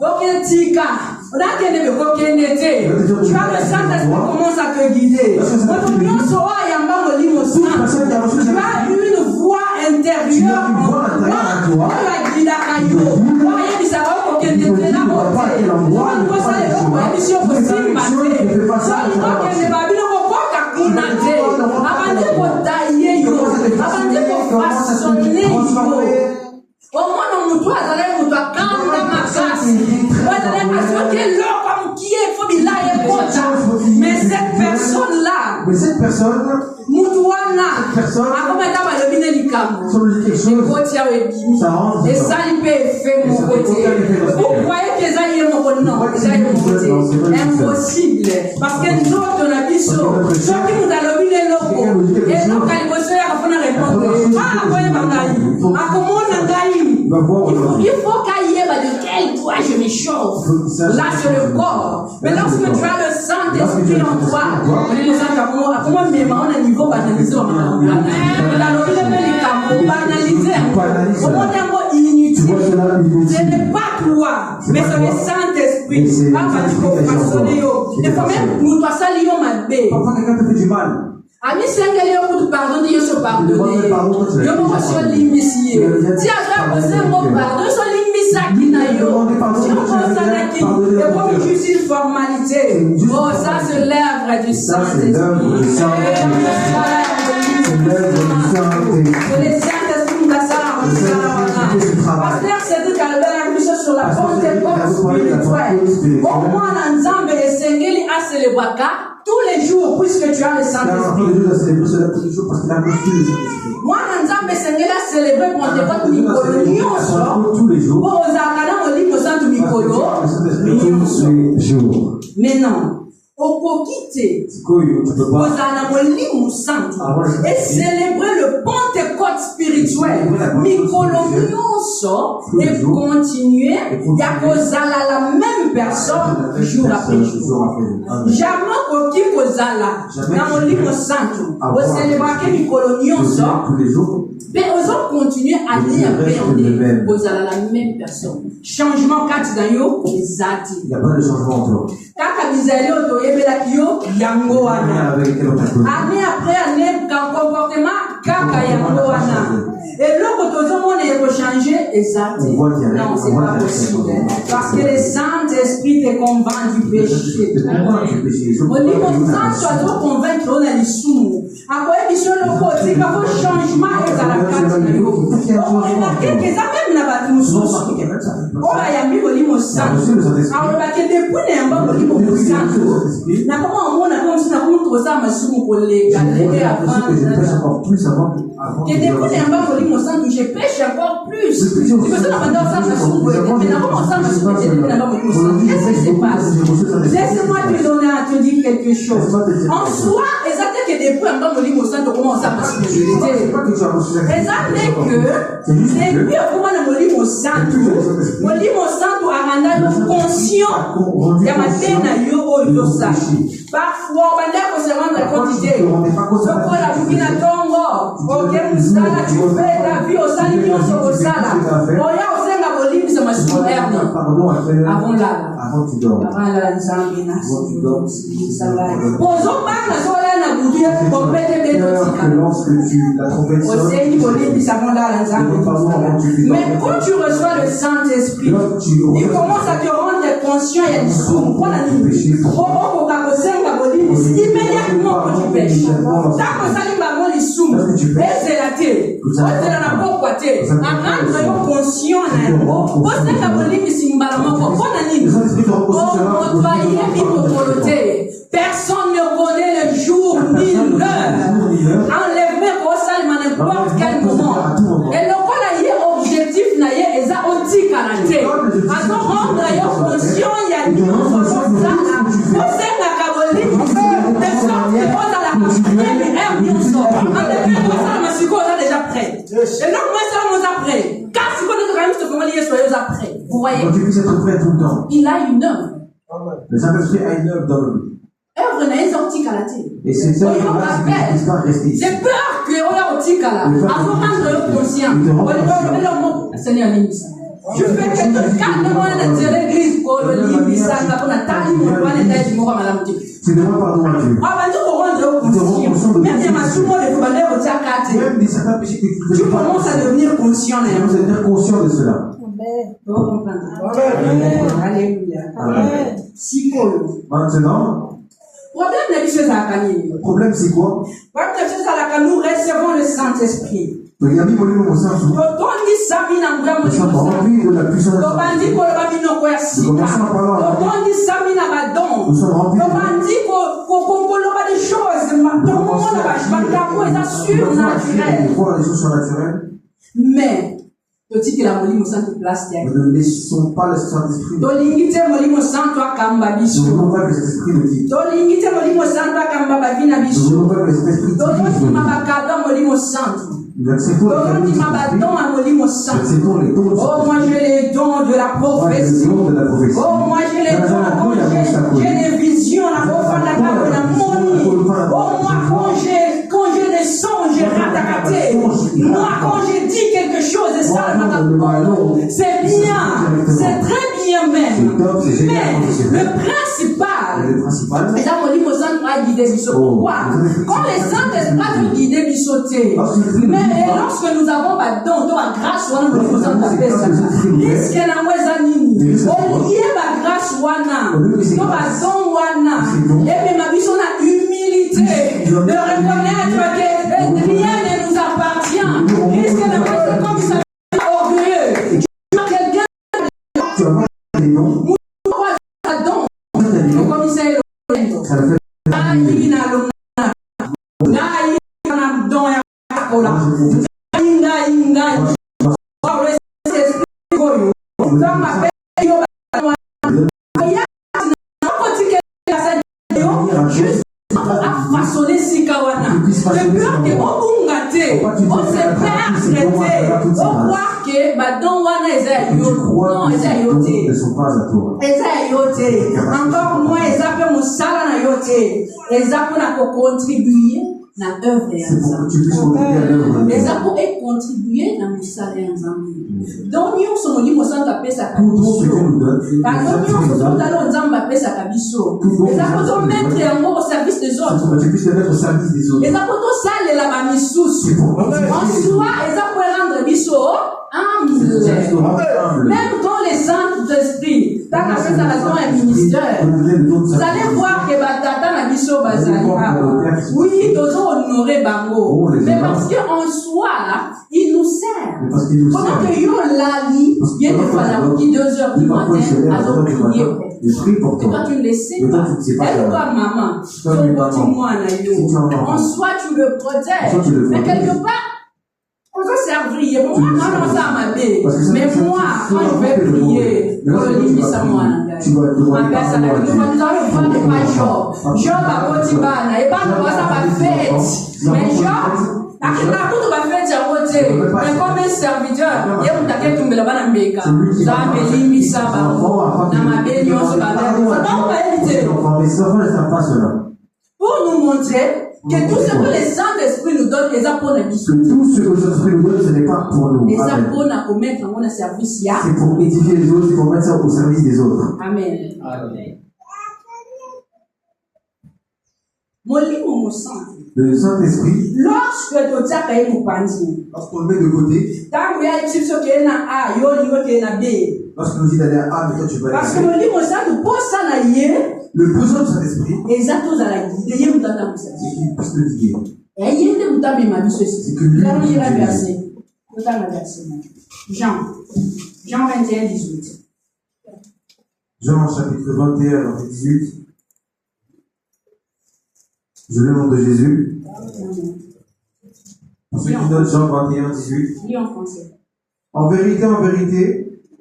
Tu as le Saint-Esprit commence à te guider. Tu as une voix intérieure en toi. Mais cette personne-là, et ça, il peut faire mon côté. Vous croyez que ça y est mon côté? Non, ça y est mon côté. Impossible. Parce que nous, on a dit ça. Ceux qui nous ont lobby les locaux. Et nous, quand il faut répondre. Ah, oui, Bangaï. Ah, comment on a gaï? Il faut qu'il y ait de quel droit je me choses. Là, c'est le corps. Mais lorsque tu as le Saint-Esprit en toi, ce n'est pas toi, mais c'est le Saint-Esprit. Il faut même nous parfois quelqu'un te fait du mal. Ami sengeli yo kutu pardon yo so pardonner yo mo so limisi ti aga ko se mo pardon so limisa kina yo si on pense à la qui et comme juste une formalité oh ça c'est l'œuvre du Saint-Esprit c'est le Saint-Esprit qui ça pasteur c'est de calvaire lui sur la Pentecôte spirituelle au moins en Nzambe sengeli a célébrer tous les jours, puisque tu as le Saint-Esprit. Moi, Nzambe Sengela célébrer Pentecôte Mikolo tous les jours. Mais non. Okokite, et célébrer le Pentecôte spirituel, et continuer à causer la même personne jour après jour. Jamais aucun cosala, dans mon livre saint, vous célébrez tous les jours. Mais aux autres continuer à lire appréhender aux la même personne. Changement quand tu gagnes, les ati. Il n'y a pas de changement encore. Kaka bizali otoyebela kiyo yango wana. Année après année, quand comportement kaka yango wana. Et l'autre tozo monde est changer exact. Non, c'est pas possible. Parce que le Saint-Esprit te convainc du péché. On dit qu'on soit trop convaincre on a les sous. Après il sur le côté, quand le changement est à la carte. On remarque que ça même n'a pas de sous. On a mis au limo sang. Alors parce que depuis n'est pas au limo sang. Na comment on a comme si na comme ça ma sous pour les galer avant. Que depuis n'est pas au limo sang, je pêche encore plus. C'est pour ça qu'on va ça ma sous. Mais na comment ça ma sous pour les qu'est-ce qui se passe? Laisse-moi te donner à te dire quelque chose. En soi, exactement que depuis un bon limo sang, comment ça passe? Exactement que depuis comment le limo sang, le limo sang doit rendre conscient de ma peine yo yo ça. Parfois, on va se rendre compte d'idée. Ce qu'on a vu dans Tongo, ok, Moussala, tu fais la vie au Salimion sur le Sala. On y a aussi la bolime, c'est ma souveraine. Avant là. Avant tu dors. Avant là, posons pas la soirée à bouillir pour péter des lorsque tu la trompette sonne, mais quand tu reçois le Saint-Esprit, il commence à te rendre conscient et à dire immédiatement quand tu pêches. Tant que ça les sous, c'est la tête. C'est la poquate. Conscient personne ne connaît le jour ni l'heure. Enlèvement pour ça, n'importe quel moment. Et le quoi là, objectif n'a y est ça anti-caractère. À son rendre conscient, il y a une chose comme ça. Vous savez la cabolique, personne ne pose à la première bien sûr. Enlèvement pour ça, mais c'est quoi là déjà prêt. Et donc moi ça nous après. Car si vous êtes quand même comment lier soyez après. Vous voyez. Donc tu puisses être prêt tout le temps. Il a une œuvre. Le Saint-Esprit a une œuvre dans le vie. Œuvre n'est pas anti-caractère. Et c'est ça qui va rester ici. J'ai peur que on a anti-caractère. Avant rendre conscient. Seigneur Limisa. Je fais que quand on a tiré grise pour le Limisa, quand on a tali mon doigt les têtes du mot à madame. Tu demandes pardon à Dieu. Ah ben tu pour rendre conscient. Même si ma souvent les fondeurs au tiakate. Même des certains péchés que tu commences à devenir conscient. Tu commences à devenir conscient de cela. Vous comprenez? Alléluia. Maintenant. Le problème c'est quoi? Nous recevons le Saint-Esprit. Nous sommes remplis de la puissance de Dieu. Nous commençons par là. Nous sommes remplis de choses surnaturelles. Mais nous ne laissons pas le Saint-Esprit. Nous ne voulons pas que cet esprit nous quitte. Nous voulons pas que cet esprit nous quitte. Nous acceptons les dons du Saint-Esprit. Acceptons les dons du Saint-Esprit. Oh, moi j'ai les dons de la prophétie. Oh, moi j'ai les dons, j'ai des visions. Oh, moi quand j'ai des songes, j'ai ratakaté. Moi quand j'ai dit quelque chose, et ça, c'est bien, c'est très bien même. Mais le principal, et ça, mon livre va guider Bissot. Pourquoi? Quand les Saint-Esprit ont guidé Bissoté, mais lorsque nous avons ma don, la grâce, on nous dit que ça risque na mweza nini? On y est ma grâce, wana, no ma don wana, et puis ma vision a humilité de reconnaître que rien ne nous appartient. Risque na mweza comme ça orgueilleux. Quelqu'un tu vas voir les noms. Le peur que on bungate, on se fait arrêter, on croit que madame wana eza non eza yote, eza yote, encore moins eza pe musala na yote, eza pona ko contribuer na œuvre ya Nzambe, eza pour contribuer na musala ya Nzambe. Donc nous sommes libres sans taper sa kabiso, quand nous sommes dans Nzambe pesa kabiso, eza pour mettre en au service des autres. Les apôtres salent la mamissous. En soi, ils apprennent rendre biso humble. Même dans les centres d'esprit, dans la présentation et ministère, vous allez voir que Batata na biso bazali. Oui, toujours honorer Bango. Mais parce qu'en soi, il nous sert. Pendant que yo lali, il y a des fois qui 2 heures du matin, à d'autres prier. Et toi, tu ne le sais pas. Elle ou pas maman. En soi, tu le protèges. Mais quelque part, on peut servir. Moi, non, ça m'a dit. Mais moi, quand je vais prier, je le dis, ça moi. Ma personne, nous allons voir des pas Job. Job a Potibana. Et pas nous ça va faire. Mais Job, tout va faire sa côté. Mais comme un serviteur, il y a un taquet qui me l'a pas mbeka. Ça me limite ça, dans ma bénion, ça va éviter. Pour nous montrer que tout ce que les Saint-Esprit nous donnent, les apôtres tout ce que le Saint-Esprit nous donne, ce n'est pas pour nous. Les apôtres à mettre en service. C'est pour édifier les autres, c'est pour mettre ça au service des autres. Amen. Le Saint-Esprit, lorsqu'on le met de côté, lorsqu'on nous dit d'aller à A, mais toi tu vas aller à B, le besoin du Saint-Esprit, c'est qu'il puisse le guider. C'est que lui Jean 21, 18. Jean chapitre 21, verset 18. Je lis le nom de Jésus. Pour ceux qui notent Jean 21, 18. Lis en français. En vérité,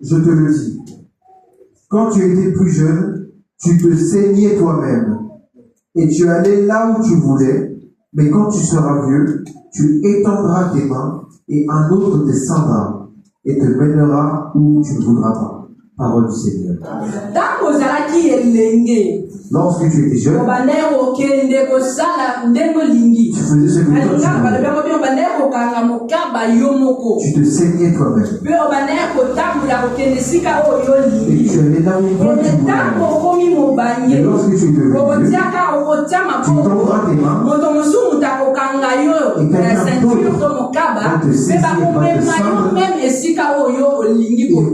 je te le dis. Quand tu étais plus jeune, tu te saignais toi-même. Et tu allais là où tu voulais. Mais quand tu seras vieux, tu étendras tes mains et un autre descendra et te mènera où tu ne voudras pas. Parole du Seigneur. Lorsque tu étais jeune, tu faisais ce que tu te saignais toi-même. Et tu allais là où tu voulais. Et lorsque tu es devenu vieux, tu tendras tes mains et quelqu'un d'autre va te saisir,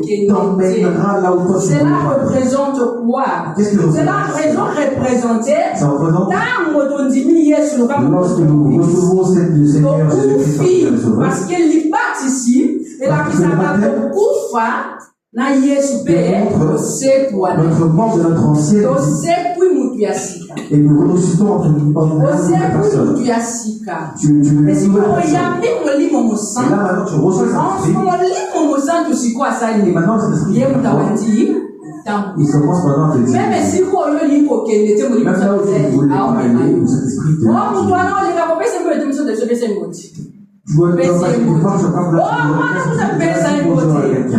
et t'emmènera là où toi tu cela voulais. représente quoi? Cela représente lorsque nous recevons le Seigneur Jésus-Christ, parce qu'il participe et la notre mort de notre ancienne vie, et nous ressuscitons en une personne. Tu le mets sous la personne. Et là maintenant tu reçois Saint-Esprit. Et maintenant Saint-Esprit il commence maintenant à te dire. Même là où tu voulais aller, le Saint-Esprit te dit. Tu vois, tu vas pas vouloir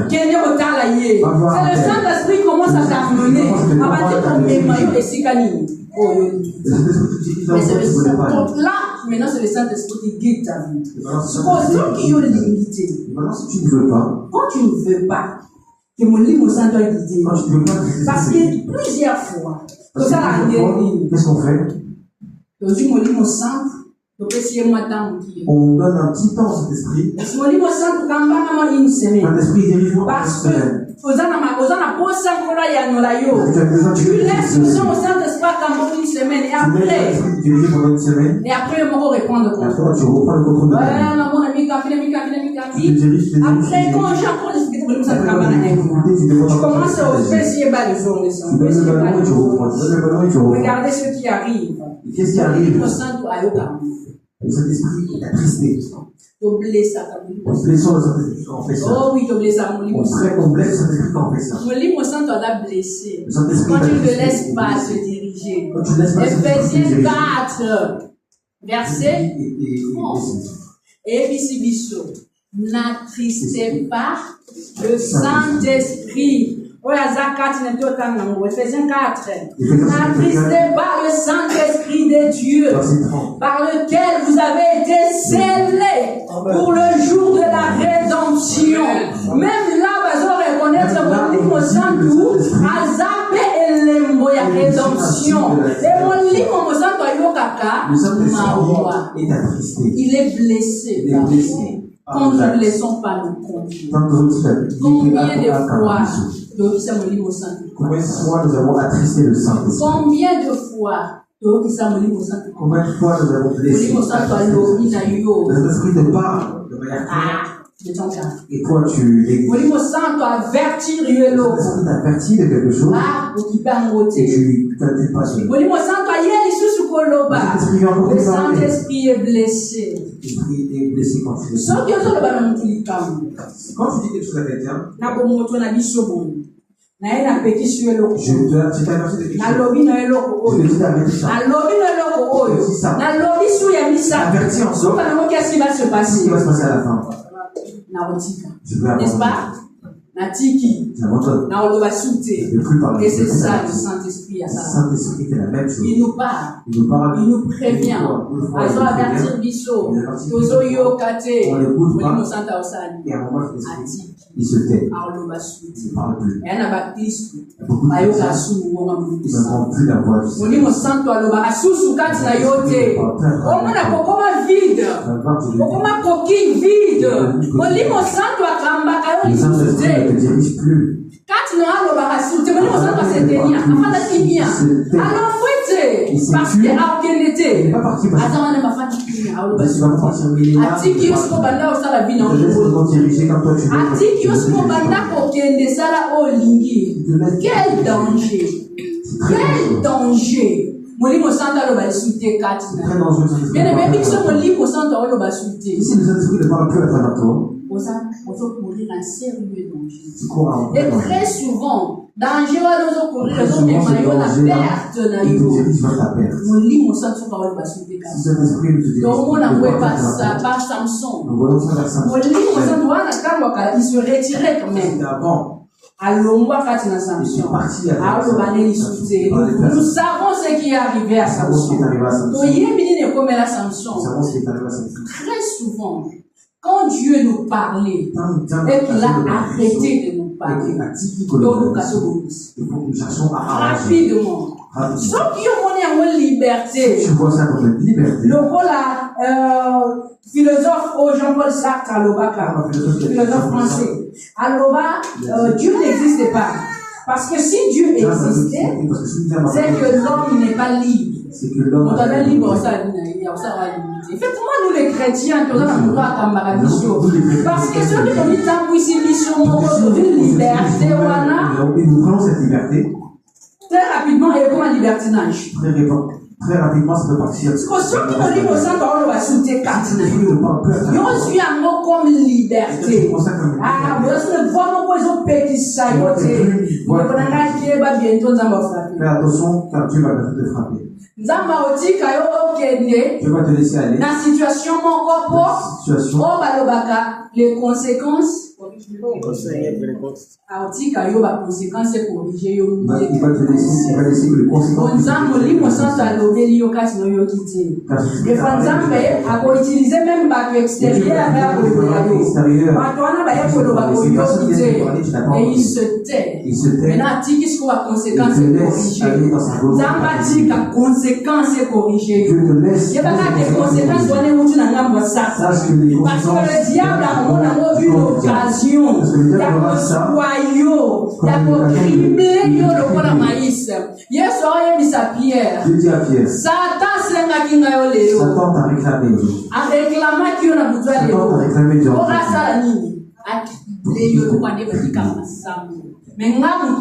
c'est le Saint-Esprit commence à t'amener. À partir de ton maillot et Sikani. Mais c'est le Saint-Esprit. Donc là, maintenant, c'est le Saint-Esprit qui guide ta vie. Supposons qu'il y a une limité. Maintenant, si tu ne veux pas, quand tu ne veux pas, que mon livre saint doit guider. Parce que plusieurs fois, qu'est-ce qu'on fait? Mon livre saint, on donne un petit temps à cet esprit. Mon livre saint, une semaine. Un esprit dirige-moi parce que tu laisses le Saint-Esprit une semaine et après. Et après, je vais répondre comme ça. Ouais, mon ami, après, quand j'apprends tu commences à offrir les zones. Regardez ce qui arrive. Qu'est-ce qui arrive? Le Saint-Esprit est attristé. On blesse Blessons le Saint-Esprit quand on fait ça. Oh oui, on blesse mon livre. On blesse le Saint-Esprit quand on fait ça. Mon livre saint doit la blesser. Quand tu ne le laisses pas se diriger. Ephésiens 4, verset 11. Et Bissibisso, n'attristez pas le Saint-Esprit. Ephésiens 4. N'attristez pas le Saint-Esprit de Dieu, par lequel vous avez été scellés pour le jour de la rédemption. Même là, vous allez reconnaître mon livre saint où Azapé et Lembo, il y a rédemption. Et mon livre saint est attristé. Il est blessé. Quand nous ne laissons pas nous conduire. Combien de fois combien de fois nous avons attristé le Saint-Esprit? Combien de fois combien de fois nous avons blessé le Saint-Esprit te parle de manière claire. Et toi tu l'écoutes. Le Saint-Esprit t'avertit de quelque chose et tu ne calcules pas sur lui. Le Saint-Esprit est blessé. L'Esprit est blessé quand tu le quand tu dis quelque chose à quelqu'un, je t'avertis de quelque chose. Je te dis d'avertir ça. Avertis en sorte qu'est-ce qui va se passer. Ce qui va se passer à la fin. N'est-ce pas? Natiki. Et c'est ça le Saint-Esprit à ça. Saint-Esprit fait la même chose. Il nous parle. Il nous prévient. Alors avertir Bisso. Tozo Yokate. On l'écoute pas. Et à un moment il se tait. Il parle plus. Et un baptiste. Il ne rend plus la voix du Seigneur. Molimo santo aloba asusu kati na yote. Omona kokoma vide. Kokoma koki vide. Molimo santo akamba kayo ne te dirige plus. Kati no aloba asusu. Molimo santo asetenia. Afanda kimia. Alors fouette. Parce que akenete. Il n'est pas parti parce que Attends, on va faire kimia. Aloba tu vas pas partir mais il est là. Atiki yosko banda osala bina. Il te laisse te diriger comme toi tu veux. Atiki yosko banda kokende sala olingi. Quel danger. Quel danger! Molimo Santo aloba insulté katina. Bien aimé, biso molimo Santo aloba insulté. Si le Saint-Esprit ne parle plus à travers toi, on va courir un sérieux danger. Et très souvent, danger va nous courir raison mais maillot la perte na yo. Molimo Santo aloba insulté katina. Donc on a vu par Samson. Molimo Santo wana kangwaka il se retirait quand même. Alongwa kati na Samson. Nous savons ce qui est arrivé à Samson. Très souvent, quand Dieu nous parlait et qu'il a arrêté de nous parler, rapidement, ceux qui ont une liberté, le philosophe Jean-Paul Sartre, philosophe français, Dieu n'existe pas. Parce que si Dieu existait, c'est que l'homme n'est pas libre. On doit libre, effectivement, nous les chrétiens, nous avons le droit à parce que ceux qui ont mis ta puissance, une liberté, nous prenons cette liberté très rapidement et comme un libertinage. Très rapidement, ça peut partir. Ce que ceux qui me disent au centre, on va sauter quatre. Yo suis un mot comme liberté. Ah, mais on ne voit pas qu'ils ont pété ça. Fais attention car Dieu va te frapper. Je vais te laisser aller. Dans la situation, les conséquences. Il va te laisser que les conséquences. Utiliser même extérieur et il se tait. Maintenant, qu'est-ce qu'on va conséquences corriger? Conséquences corriger. Il y a pas de conséquences données où tu n'as pas ça. Parce que le diable a une occasion. Il y a un soyau. Il y a un criblé le maïs. Hier soir, il a mis sa pierre. Je dis à Pierre. Satan t'a réclamé. A réclamé qu'il y a besoin de l'eau. Satan t'a réclamé. Mais imaginons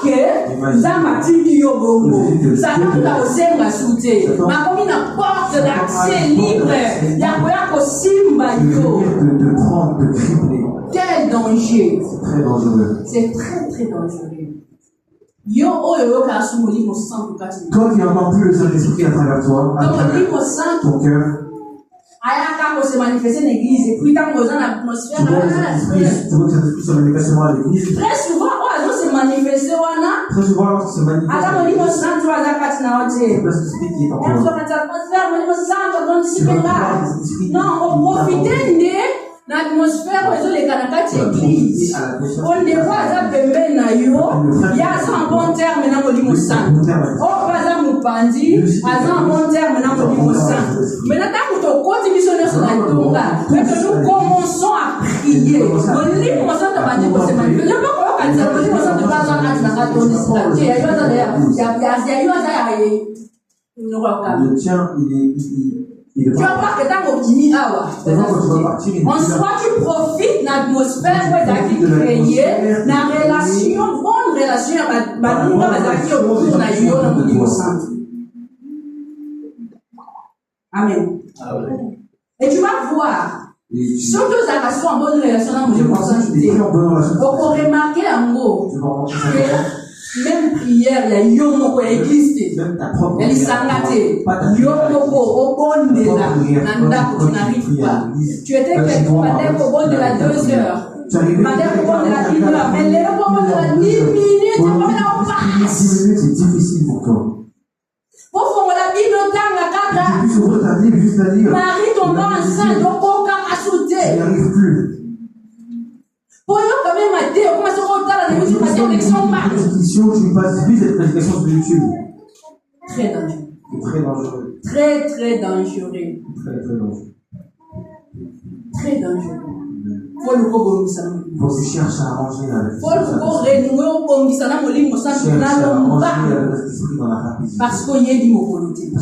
que Satan a aussi un soutien. Mais comme il a porte d'accès libre, il y a de prendre, de tripler. Quel danger! C'est très dangereux. C'est très très dangereux. Toi qui n'as pas plus le Saint-Esprit à travers toi, à travers ton cœur, se manifester dans l'église et puis quand vous avez l'atmosphère, tu vois que Saint-Esprit se manifeste à l'église. Très souvent, on se manifester très souvent, lorsque se manifeste, non, on profite de l'atmosphère où les Kanakati église. On les voit à Bembe Nayo, il y a un bon terme dans le Limosan. On va à Mupandi, il y a un bon terme dans le Limosan. Mais nous continuons sur la Tonga, mais que nous commençons à prier. Le Limosan de Bandi pour se manifester. Le Limosan de Bandi le tien, tu vas voir que dans mon dimi awa. En soi, tu profites de l'atmosphère où tu as créé, la relation, bonne relation avec ma autour de la Amen. Et tu vas voir. Surtout ça parce qu'en bonne relation dans mon on peut remarquer en gros que même prière, il y a yomoko existé. Elle s'engagée. Yomoko au bon de la nanda tu n'arrives pas. Tu étais quelque part au bon de la 2 heures. Madame au bon de la 1 heure. Mais les au bon de la 10 minutes, tu vas en passe. 10 minutes, c'est difficile pour toi. Pour faire la Bible dans la tu puisses ouvrir ta Bible juste à lire. Marie tombe enceinte, donc aucun à souder. Tu n'y arrives plus. Pour eux, quand même, à dire, comment se retard à la musique, parce qu'on tu passes vite cette prédication sur YouTube. Très dangereux. Très dangereux. Très, très dangereux. Très, très dangereux. Très dangereux. Faut que tu cherches à arranger avec parce qu'il y a du mot politique.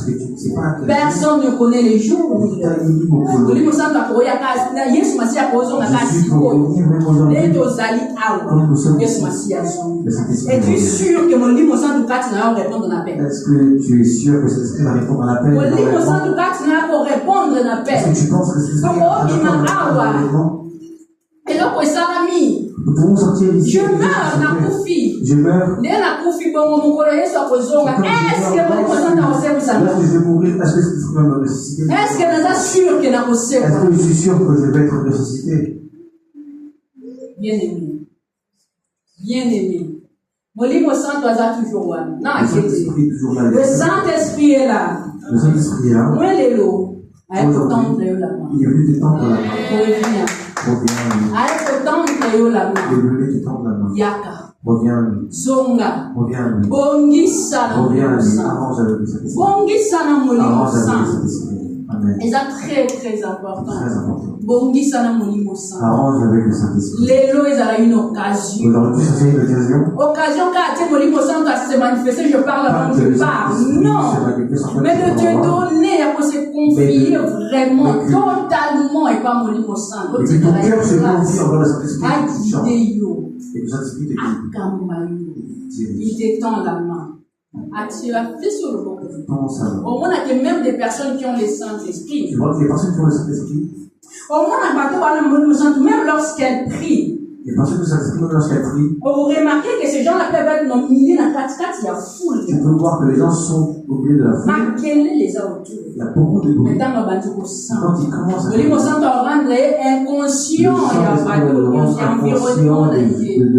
Personne ne connaît les jours. Es-tu sûr que mon livre va répondre à l'appel? Est-ce que tu es sûr que cet esprit va répondre à l'appel? Mon livre va répondre à l'appel. Est-ce que tu penses que cet esprit va répondre à l'appel? Et donc, nous pouvons sortir ici. Je meurs na kufi. Je meurs. Est-ce que je vais mourir? Est-ce que cet esprit va me ressusciter? Est-ce que je suis sûr que je vais être ressuscité? Bien aimé. Bien aimé. Le Saint-Esprit est là. Le Saint-Esprit est là. Moi, il est là. Il est venu te tendre la main. Yaka. Reviens. Zonga. Reviens. Bongisa. Arrange avec le Saint-Esprit. Bongisa na molimo saint. Amen. Et ça très très important. Très important. Bongisa na molimo saint. Arrange avec le Saint-Esprit. Lelo ils ont une occasion. Aujourd'hui, c'est une occasion. Occasion car tu molimo saint doit se manifester. Je parle avant que je parle. Non. Mais de te donner à se confier vraiment totalement et pas molimo saint. Et que ton cœur se confie envers le Saint-Esprit. Aïe. Et que le Saint-Esprit te guide. Il t'étend la main. Tu as fait sur le bon. Pense à Au moins, il y a même des personnes qui ont les Saint-Esprit. Tu vois que les personnes qui ont le Saint-Esprit, Au moins, même lorsqu'elles prient, les personnes qui s'expriment lorsqu'elles prient, vous remarquez que ces gens-là peuvent être dans le milieu de la 4x4, il y a foule. tu peux voir que les gens sont au milieu de la foule. Les autour. Il y a beaucoup de bruit. Maintenant, on va dire au sang. Quand ils commencent à Le livre saint va rendre inconscient l'environnement.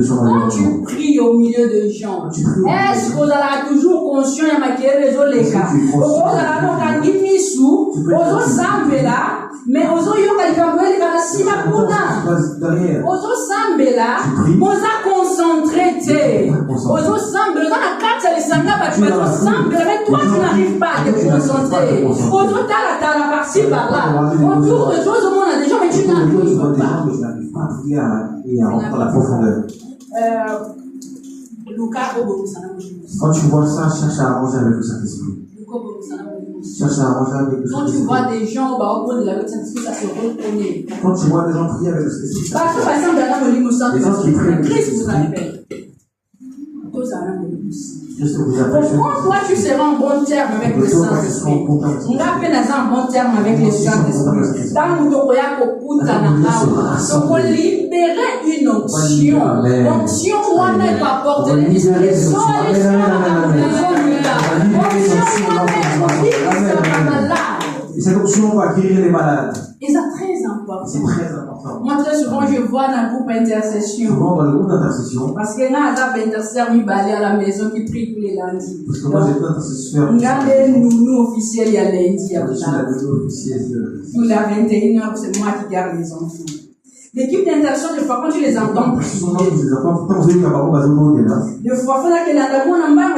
Quand tu pries au milieu de gens, est-ce que vous allez toujours conscient de les gens les cas? Vous allez mais aux autres, il y a vous concentré. Aux autres, la carte, mais toi, tu n'arrives pas à te concentrer. Aux autres, tu as par-ci, par-là. Autour de toi, au monde a des gens, mais tu n'arrives pas. Et à rentrer dans la profondeur. Quand tu vois ça, cherche à arranger avec le Saint-Esprit. Cherche à arranger avec le Saint-Esprit. Quand tu vois des gens au bord de la Saint-Esprit, ça se reconnaît. Quand tu vois des gens prier avec le Saint-Esprit, par exemple, les gens qui prient, Christ vous appelle. Pourquoi toi tu seras en bon terme avec le Saint-Esprit? On a fait en bon terme avec le Saint-Esprit. Tant que tu as libérer une onction. L'onction, on n'est pas porté l'esprit. Et cette onction va guérir les malades. Et c'est très important. C'est très important. Moi, très souvent, je vois dans le groupe intercession. Souvent dans le groupe d'intercession. Parce que là, il y a un intercesseur qui balait à la maison qui prie tous les lundis. Parce que moi, j'ai un intercesseur. Regardez, nous officiels, il y a lundi. Je suis la nounou officielle. Pour la 21h, c'est moi qui garde les enfants. L'équipe d'intercession, des fois, quand tu les entends prier, des fois,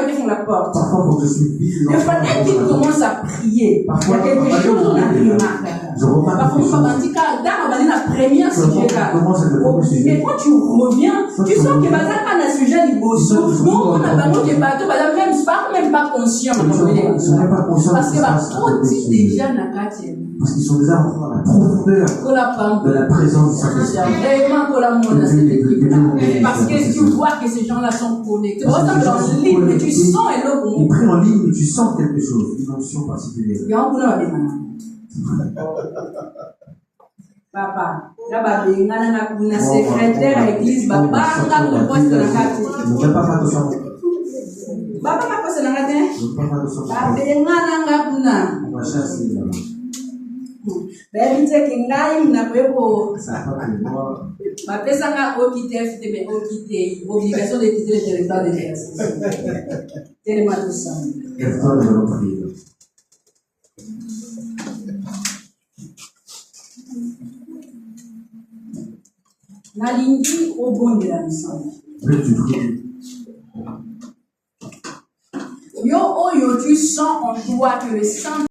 ils font la porte. Parfois, quand je suis vide, des fois, dès qu'ils commencent à prier, il y a quelque chose on a remarqué. Parfois, la première sujet là. Mais quand tu reviens, tu sens que le sujet du bosso, nous, on a pas de bateau, même pas conscient. Parce que dit déjà dans la quartier. Parce qu'ils sont déjà dans la profondeur de la présence du Saint-Esprit. Parce que tu vois que ces gens-là sont connectés. Dans le livre, mais tu sens et l'autre. Ils prient en ligne, mais tu sens quelque chose, une onction particulière. Papa, là, la secrétaire à l'église, papa, on poste la carte. Ne fais pas attention. Papa, on poste la carte. Ne fais pas attention. On va chasser là. Obligation de quitter le territoire de l'exercice. Tellement tout ça. Nalingi au bon de la mission. Yo, tu sens en toi que le sang